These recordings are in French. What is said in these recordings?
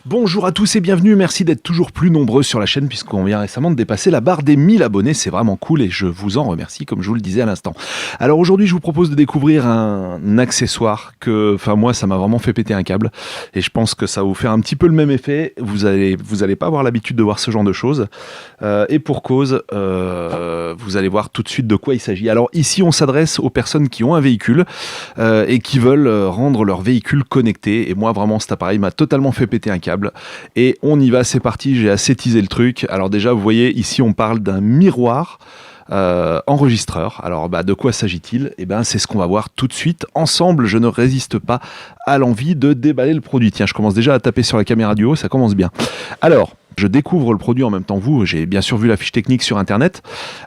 Bonjour à tous et bienvenue, merci d'être toujours plus nombreux sur la chaîne puisqu'on vient récemment de dépasser la barre des 1000 abonnés, c'est vraiment cool et je vous en remercie comme je vous le disais à l'instant. Alors aujourd'hui je vous propose de découvrir un accessoire que, moi ça m'a vraiment fait péter un câble et je pense que ça va vous faire un petit peu le même effet, vous allez pas avoir l'habitude de voir ce genre de choses et pour cause, vous allez voir tout de suite de quoi il s'agit. Alors ici on s'adresse aux personnes qui ont un véhicule et qui veulent rendre leur véhicule connecté et moi vraiment cet appareil m'a totalement fait péter un câble. Et on y va, c'est parti, j'ai assez teasé le truc. Alors déjà, vous voyez, ici on parle d'un miroir enregistreur. Alors de quoi s'agit-il ? Eh ben, c'est ce qu'on va voir tout de suite. Ensemble, je ne résiste pas à l'envie de déballer le produit. Tiens, je commence déjà à taper sur la caméra du haut, ça commence bien. Alors, je découvre le produit en même temps que vous. J'ai bien sûr vu la fiche technique sur Internet.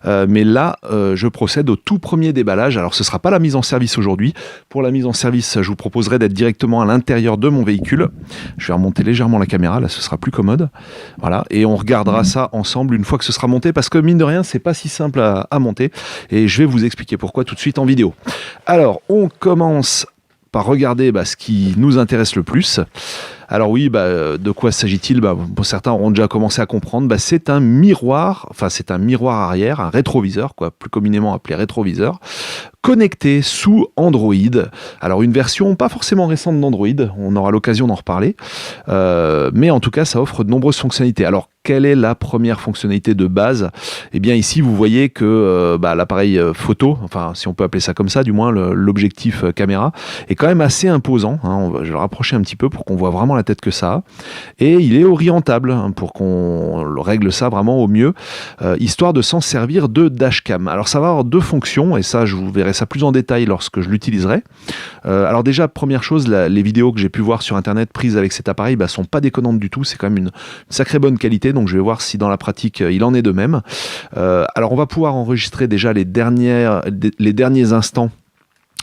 Mais là, je procède au tout premier déballage. Alors, ce ne sera pas la mise en service aujourd'hui. Pour la mise en service, je vous proposerai d'être directement à l'intérieur de mon véhicule. Je vais remonter légèrement la caméra. Là, ce sera plus commode. Voilà. Et on regardera ça ensemble une fois que ce sera monté. Parce que, mine de rien, c'est pas si simple à monter. Et je vais vous expliquer pourquoi tout de suite en vidéo. Alors, on commence par regarder ce qui nous intéresse le plus. Alors oui, de quoi s'agit-il ? Pour certains auront déjà commencé à comprendre. C'est un miroir, c'est un miroir arrière, un rétroviseur, plus communément appelé rétroviseur, connecté sous Android. Alors une version pas forcément récente d'Android, on aura l'occasion d'en reparler, mais en tout cas ça offre de nombreuses fonctionnalités. Alors quelle est la première fonctionnalité de base ? Eh bien ici vous voyez que l'appareil photo, si on peut appeler ça comme ça, du moins l'objectif caméra, est quand même assez imposant. Je vais le rapprocher un petit peu pour qu'on voit vraiment la tête que ça a. Et il est orientable pour qu'on règle ça vraiment au mieux, histoire de s'en servir de dashcam. Alors ça va avoir deux fonctions, et ça je vous verrai ça plus en détail lorsque je l'utiliserai. Alors déjà, première chose, les vidéos que j'ai pu voir sur internet prises avec cet appareil sont pas déconnantes du tout, c'est quand même une sacrée bonne qualité, donc je vais voir si dans la pratique il en est de même. Alors on va pouvoir enregistrer déjà les derniers instants.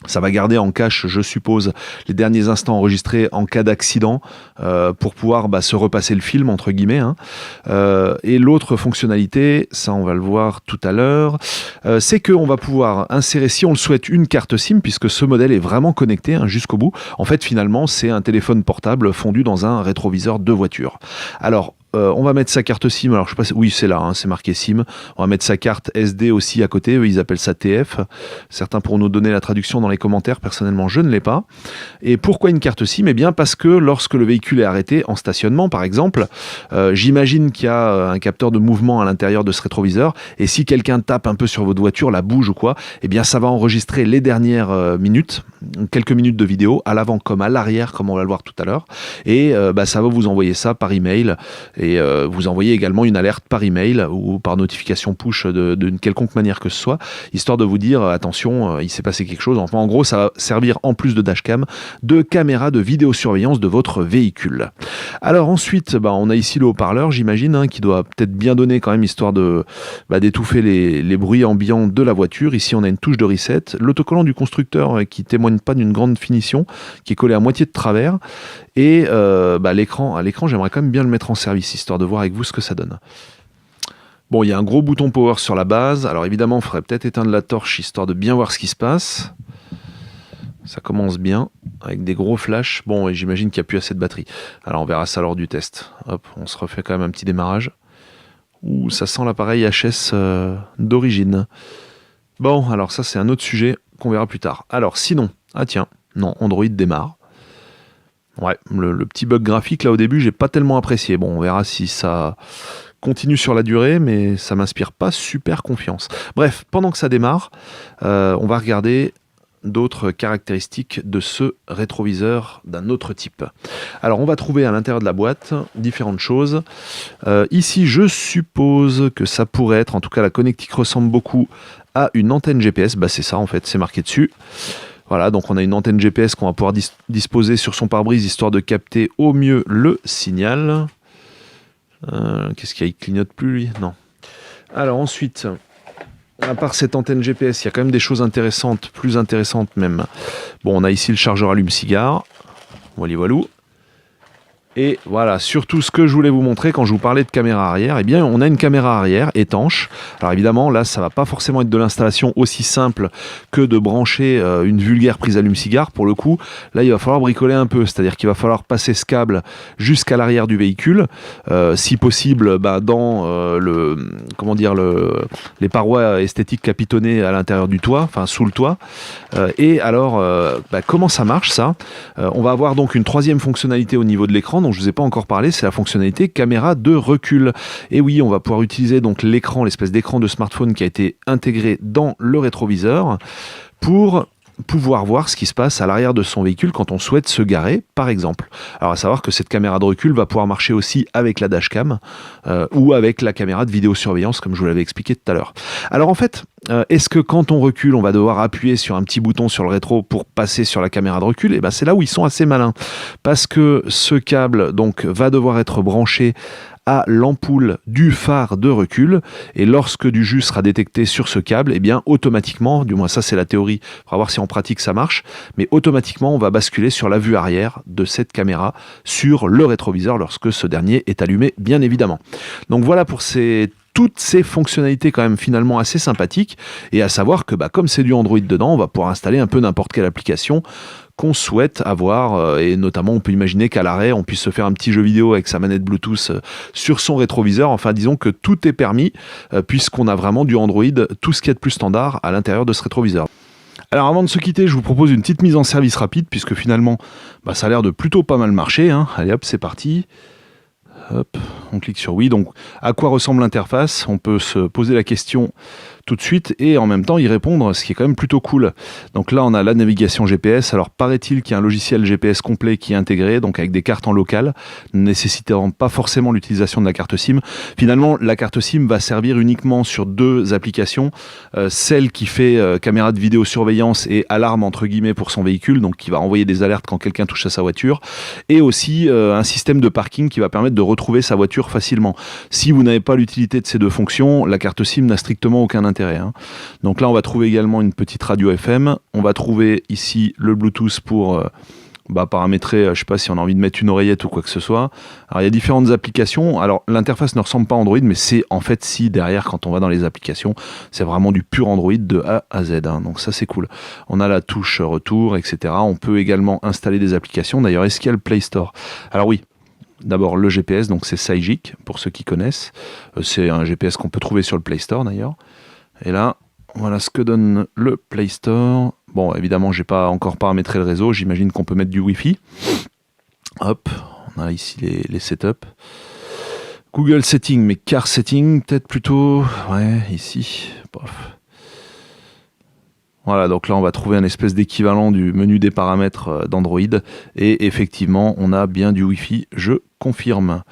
Ça va garder en cache, je suppose, les derniers instants enregistrés en cas d'accident pour pouvoir se repasser le film, entre guillemets. Et l'autre fonctionnalité, ça on va le voir tout à l'heure, c'est qu'on va pouvoir insérer, si on le souhaite, une carte SIM, puisque ce modèle est vraiment connecté jusqu'au bout. En fait, finalement, c'est un téléphone portable fondu dans un rétroviseur de voiture. Alors, on va mettre sa carte SIM, alors je sais pas, oui c'est là, c'est marqué SIM, on va mettre sa carte SD aussi à côté, eux ils appellent ça TF, certains pourront nous donner la traduction dans les commentaires, personnellement je ne l'ai pas. Et pourquoi une carte SIM ? Eh bien parce que lorsque le véhicule est arrêté en stationnement par exemple, j'imagine qu'il y a un capteur de mouvement à l'intérieur de ce rétroviseur, et si quelqu'un tape un peu sur votre voiture, la bouge ou quoi, eh bien ça va enregistrer les dernières minutes, quelques minutes de vidéo, à l'avant comme à l'arrière, comme on va le voir tout à l'heure, et ça va vous envoyer ça par email, et vous envoyez également une alerte par email ou par notification push d'une quelconque manière que ce soit, histoire de vous dire attention, il s'est passé quelque chose. Enfin, en gros, ça va servir en plus de dashcam, de caméra de vidéosurveillance de votre véhicule. Alors ensuite, on a ici le haut-parleur, j'imagine, qui doit peut-être bien donner quand même, histoire de d'étouffer les bruits ambiants de la voiture. Ici, on a une touche de reset, l'autocollant du constructeur qui témoigne pas d'une grande finition, qui est collé à moitié de travers, et l'écran, j'aimerais quand même bien le mettre en service, histoire de voir avec vous ce que ça donne. Bon, il y a un gros bouton power sur la base. Alors évidemment, il faudrait peut-être éteindre la torche, histoire de bien voir ce qui se passe. Ça commence bien, avec des gros flashs. Bon, et j'imagine qu'il n'y a plus assez de batterie. Alors on verra ça lors du test. Hop, on se refait quand même un petit démarrage. Ouh, ça sent l'appareil HS d'origine. Bon, alors ça c'est un autre sujet qu'on verra plus tard. Alors sinon, non, Android démarre. Ouais, le petit bug graphique là au début, j'ai pas tellement apprécié. Bon, on verra si ça continue sur la durée, mais ça m'inspire pas super confiance. Bref, pendant que ça démarre, on va regarder d'autres caractéristiques de ce rétroviseur d'un autre type. Alors, on va trouver à l'intérieur de la boîte différentes choses. Ici, je suppose que ça pourrait être, en tout cas la connectique ressemble beaucoup à une antenne GPS. C'est ça en fait, c'est marqué dessus. Voilà, donc on a une antenne GPS qu'on va pouvoir disposer sur son pare-brise, histoire de capter au mieux le signal. Qu'est-ce qu'il y a ? Il clignote plus, lui ? Non. Alors ensuite, à part cette antenne GPS, il y a quand même des choses intéressantes, plus intéressantes même. Bon, on a ici le chargeur allume-cigare. Voilà. Et voilà, surtout ce que je voulais vous montrer quand je vous parlais de caméra arrière, eh bien on a une caméra arrière étanche. Alors évidemment là ça va pas forcément être de l'installation aussi simple que de brancher une vulgaire prise allume-cigare. Pour le coup, là il va falloir bricoler un peu, c'est-à-dire qu'il va falloir passer ce câble jusqu'à l'arrière du véhicule, si possible dans les parois esthétiques capitonnées à l'intérieur du toit, enfin sous le toit. Et alors comment ça marche ça? On va avoir donc une troisième fonctionnalité au niveau de l'écran dont je vous ai pas encore parlé, c'est la fonctionnalité caméra de recul. Et oui, on va pouvoir utiliser donc l'écran, l'espèce d'écran de smartphone qui a été intégré dans le rétroviseur pour pouvoir voir ce qui se passe à l'arrière de son véhicule quand on souhaite se garer, par exemple. Alors à savoir que cette caméra de recul va pouvoir marcher aussi avec la dashcam ou avec la caméra de vidéosurveillance, comme je vous l'avais expliqué tout à l'heure. Alors en fait, est-ce que quand on recule, on va devoir appuyer sur un petit bouton sur le rétro pour passer sur la caméra de recul? Et ben c'est là où ils sont assez malins, parce que ce câble donc va devoir être branché à l'ampoule du phare de recul, et lorsque du jus sera détecté sur ce câble, et bien automatiquement, du moins ça c'est la théorie, il faudra voir si en pratique ça marche, mais automatiquement on va basculer sur la vue arrière de cette caméra sur le rétroviseur lorsque ce dernier est allumé, bien évidemment. Donc voilà pour toutes ces fonctionnalités quand même finalement assez sympathiques, et à savoir que comme c'est du Android dedans, on va pouvoir installer un peu n'importe quelle application qu'on souhaite avoir, et notamment on peut imaginer qu'à l'arrêt on puisse se faire un petit jeu vidéo avec sa manette Bluetooth sur son rétroviseur. Enfin disons que tout est permis puisqu'on a vraiment du Android, tout ce qu'il y a de plus standard à l'intérieur de ce rétroviseur. Alors avant de se quitter, je vous propose une petite mise en service rapide puisque finalement ça a l'air de plutôt pas mal marcher, hein. Allez hop, c'est parti. Hop, on clique sur oui. Donc à quoi ressemble l'interface? On peut se poser la question tout de suite et en même temps y répondre, ce qui est quand même plutôt cool. Donc là on a la navigation GPS. Alors paraît-il qu'il y a un logiciel GPS complet qui est intégré, donc avec des cartes en local, ne nécessitant pas forcément l'utilisation de la carte SIM. Finalement la carte SIM va servir uniquement sur deux applications, celle qui fait caméra de vidéosurveillance et alarme entre guillemets pour son véhicule, donc qui va envoyer des alertes quand quelqu'un touche à sa voiture, et aussi un système de parking qui va permettre de retrouver sa voiture facilement. Si vous n'avez pas l'utilité de ces deux fonctions, la carte SIM n'a strictement aucun intérêt. Donc là on va trouver également une petite radio FM, on va trouver ici le Bluetooth pour paramétrer, je sais pas si on a envie de mettre une oreillette ou quoi que ce soit. Alors il y a différentes applications, alors l'interface ne ressemble pas à Android, mais c'est en fait si derrière quand on va dans les applications, c'est vraiment du pur Android de A à Z, hein. Donc ça c'est cool. On a la touche retour, etc. On peut également installer des applications, d'ailleurs est-ce qu'il y a le Play Store? Alors oui. D'abord le GPS, donc c'est Sagic pour ceux qui connaissent, c'est un GPS qu'on peut trouver sur le Play Store d'ailleurs. Et là, voilà ce que donne le Play Store. Bon, évidemment, j'ai pas encore paramétré le réseau. J'imagine qu'on peut mettre du Wi-Fi. Hop, on a ici les setups. Google Settings, mais Car Setting, peut-être plutôt. Ouais, ici. Bof. Voilà, donc là, on va trouver un espèce d'équivalent du menu des paramètres d'Android. Et effectivement, on a bien du Wi-Fi. Je confirme.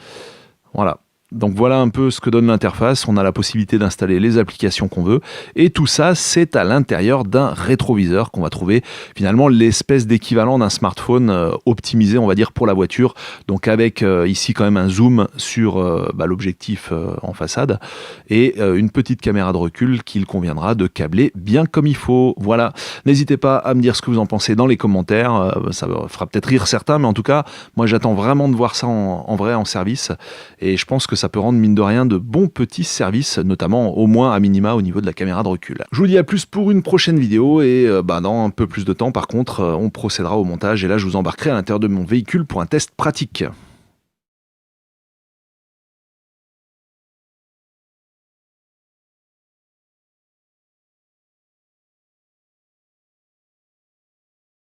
Voilà. Donc voilà un peu ce que donne l'interface, on a la possibilité d'installer les applications qu'on veut, et tout ça c'est à l'intérieur d'un rétroviseur qu'on va trouver finalement l'espèce d'équivalent d'un smartphone optimisé on va dire pour la voiture, donc avec ici quand même un zoom sur l'objectif en façade, et une petite caméra de recul qu'il conviendra de câbler bien comme il faut. Voilà, n'hésitez pas à me dire ce que vous en pensez dans les commentaires, ça fera peut-être rire certains, mais en tout cas moi j'attends vraiment de voir ça en vrai en service, et je pense que ça peut rendre mine de rien de bons petits services, notamment au moins à minima au niveau de la caméra de recul. Je vous dis à plus pour une prochaine vidéo, et dans un peu plus de temps par contre on procédera au montage, et là je vous embarquerai à l'intérieur de mon véhicule pour un test pratique.